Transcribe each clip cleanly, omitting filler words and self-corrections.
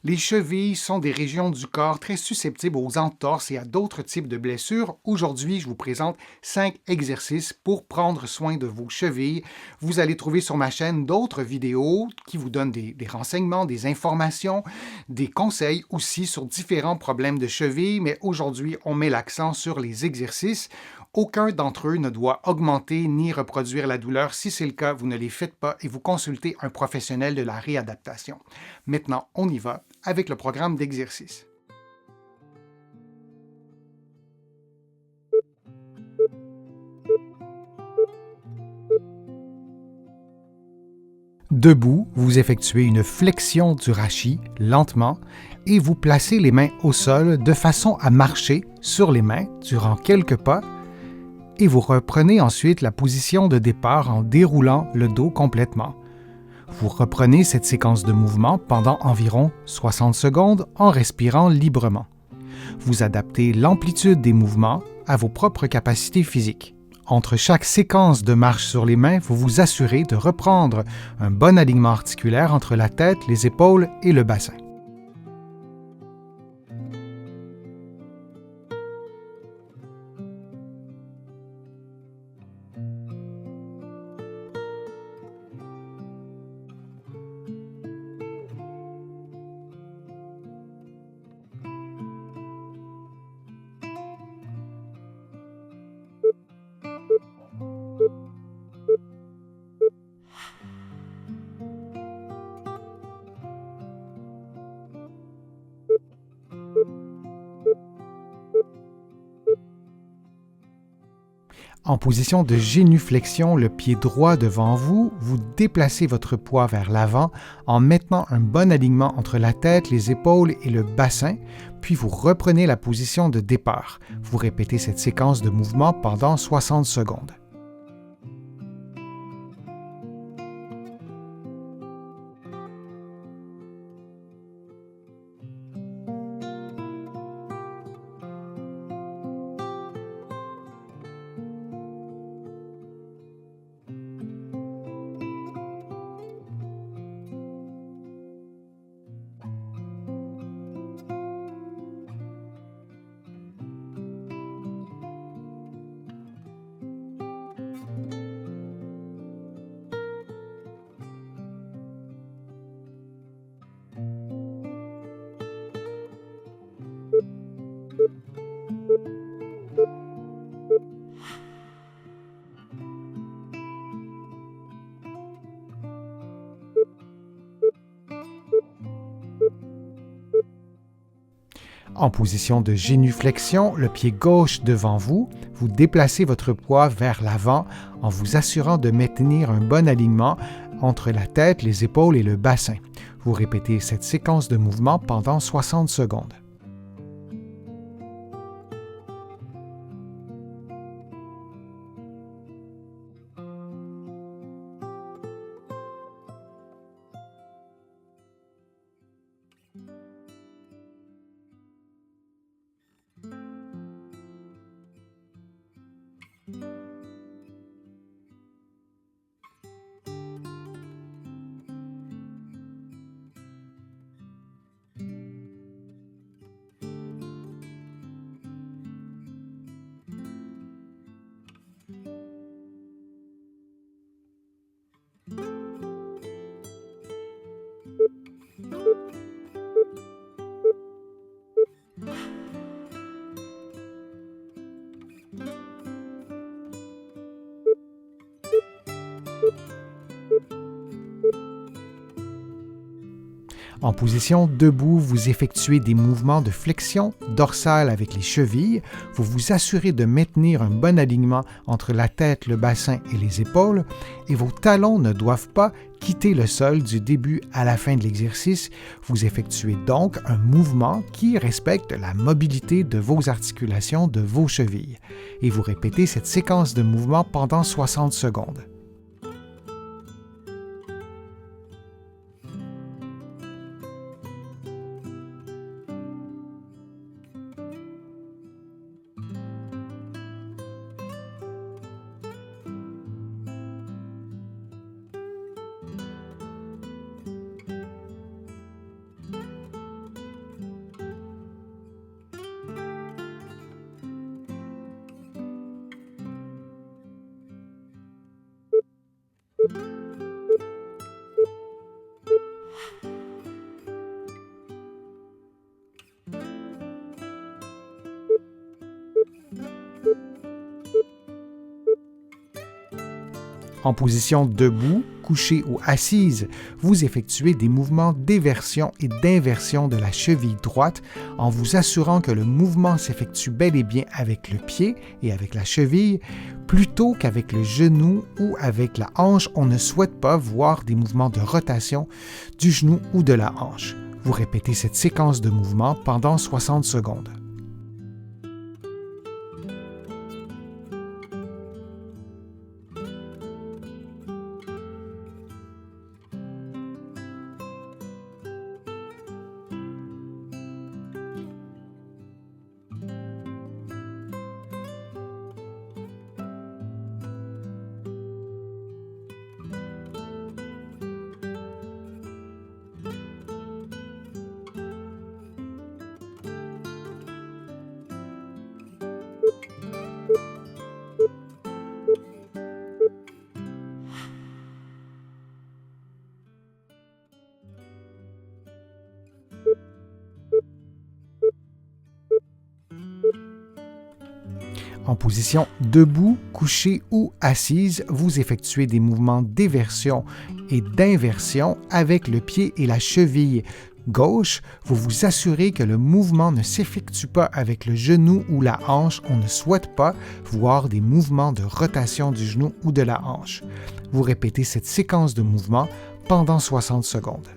Les chevilles sont des régions du corps très susceptibles aux entorses et à d'autres types de blessures. Aujourd'hui, je vous présente 5 exercices pour prendre soin de vos chevilles. Vous allez trouver sur ma chaîne d'autres vidéos qui vous donnent des renseignements, des informations, des conseils aussi sur différents problèmes de cheville, mais aujourd'hui, on met l'accent sur les exercices. Aucun d'entre eux ne doit augmenter ni reproduire la douleur. Si c'est le cas, vous ne les faites pas et vous consultez un professionnel de la réadaptation. Maintenant, on y va avec le programme d'exercice. Debout, vous effectuez une flexion du rachis lentement et vous placez les mains au sol de façon à marcher sur les mains durant quelques pas et vous reprenez ensuite la position de départ en déroulant le dos complètement. Vous reprenez cette séquence de mouvements pendant environ 60 secondes en respirant librement. Vous adaptez l'amplitude des mouvements à vos propres capacités physiques. Entre chaque séquence de marche sur les mains, vous vous assurez de reprendre un bon alignement articulaire entre la tête, les épaules et le bassin. En position de génuflexion, le pied droit devant vous, vous déplacez votre poids vers l'avant en maintenant un bon alignement entre la tête, les épaules et le bassin, puis vous reprenez la position de départ. Vous répétez cette séquence de mouvements pendant 60 secondes. En position de génuflexion, le pied gauche devant vous, vous déplacez votre poids vers l'avant en vous assurant de maintenir un bon alignement entre la tête, les épaules et le bassin. Vous répétez cette séquence de mouvements pendant 60 secondes. En position debout, vous effectuez des mouvements de flexion dorsale avec les chevilles. Vous vous assurez de maintenir un bon alignement entre la tête, le bassin et les épaules et vos talons ne doivent pas quitter le sol du début à la fin de l'exercice. Vous effectuez donc un mouvement qui respecte la mobilité de vos articulations, de vos chevilles. Et vous répétez cette séquence de mouvements pendant 60 secondes. En position debout, couché ou assise, vous effectuez des mouvements d'éversion et d'inversion de la cheville droite en vous assurant que le mouvement s'effectue bel et bien avec le pied et avec la cheville, plutôt qu'avec le genou ou avec la hanche. On ne souhaite pas voir des mouvements de rotation du genou ou de la hanche. Vous répétez cette séquence de mouvements pendant 60 secondes. En position debout, couché ou assise, vous effectuez des mouvements d'éversion et d'inversion avec le pied et la cheville gauche. Vous vous assurez que le mouvement ne s'effectue pas avec le genou ou la hanche. On ne souhaite pas voir des mouvements de rotation du genou ou de la hanche. Vous répétez cette séquence de mouvements pendant 60 secondes.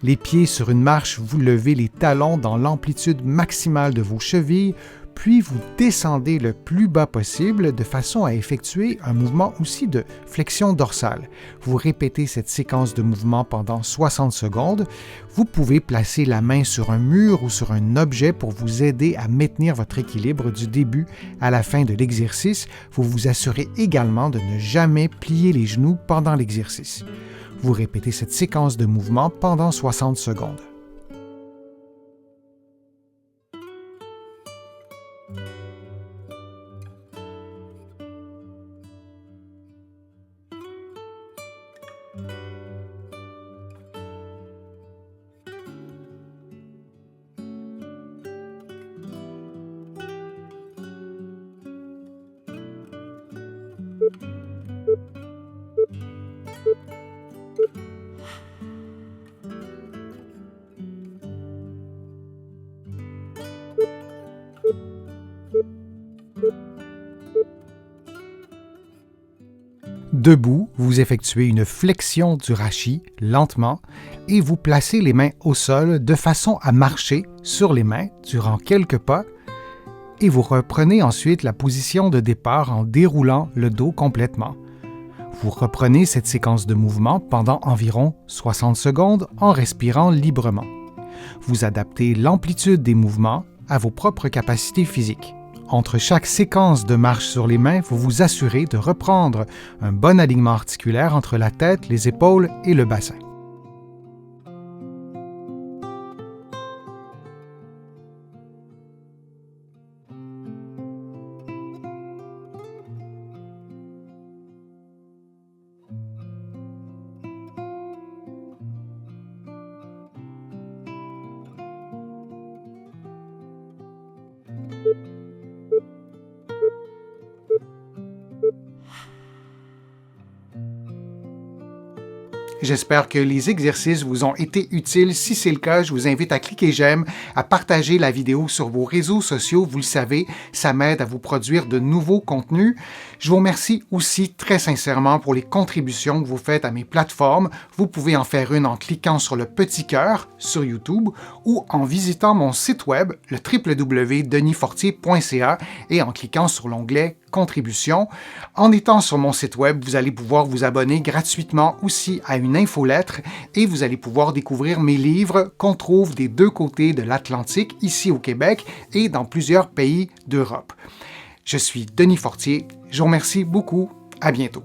Les pieds sur une marche, vous levez les talons dans l'amplitude maximale de vos chevilles, puis vous descendez le plus bas possible de façon à effectuer un mouvement aussi de flexion dorsale. Vous répétez cette séquence de mouvements pendant 60 secondes. Vous pouvez placer la main sur un mur ou sur un objet pour vous aider à maintenir votre équilibre du début à la fin de l'exercice. Vous vous assurez également de ne jamais plier les genoux pendant l'exercice. Vous répétez cette séquence de mouvements pendant 60 secondes. Debout, vous effectuez une flexion du rachis lentement et vous placez les mains au sol de façon à marcher sur les mains durant quelques pas et vous reprenez ensuite la position de départ en déroulant le dos complètement. Vous reprenez cette séquence de mouvements pendant environ 60 secondes en respirant librement. Vous adaptez l'amplitude des mouvements à vos propres capacités physiques. Entre chaque séquence de marche sur les mains, vous vous assurez de reprendre un bon alignement articulaire entre la tête, les épaules et le bassin. J'espère que les exercices vous ont été utiles. Si c'est le cas, je vous invite à cliquer j'aime, à partager la vidéo sur vos réseaux sociaux. Vous le savez, ça m'aide à vous produire de nouveaux contenus. Je vous remercie aussi très sincèrement pour les contributions que vous faites à mes plateformes. Vous pouvez en faire une en cliquant sur le petit cœur sur YouTube ou en visitant mon site web, le www.denisfortier.ca et en cliquant sur l'onglet Contributions. En étant sur mon site web, vous allez pouvoir vous abonner gratuitement aussi à une infolettre et vous allez pouvoir découvrir mes livres qu'on trouve des deux côtés de l'Atlantique, ici au Québec et dans plusieurs pays d'Europe. Je suis Denis Fortier. Je vous remercie beaucoup. À bientôt.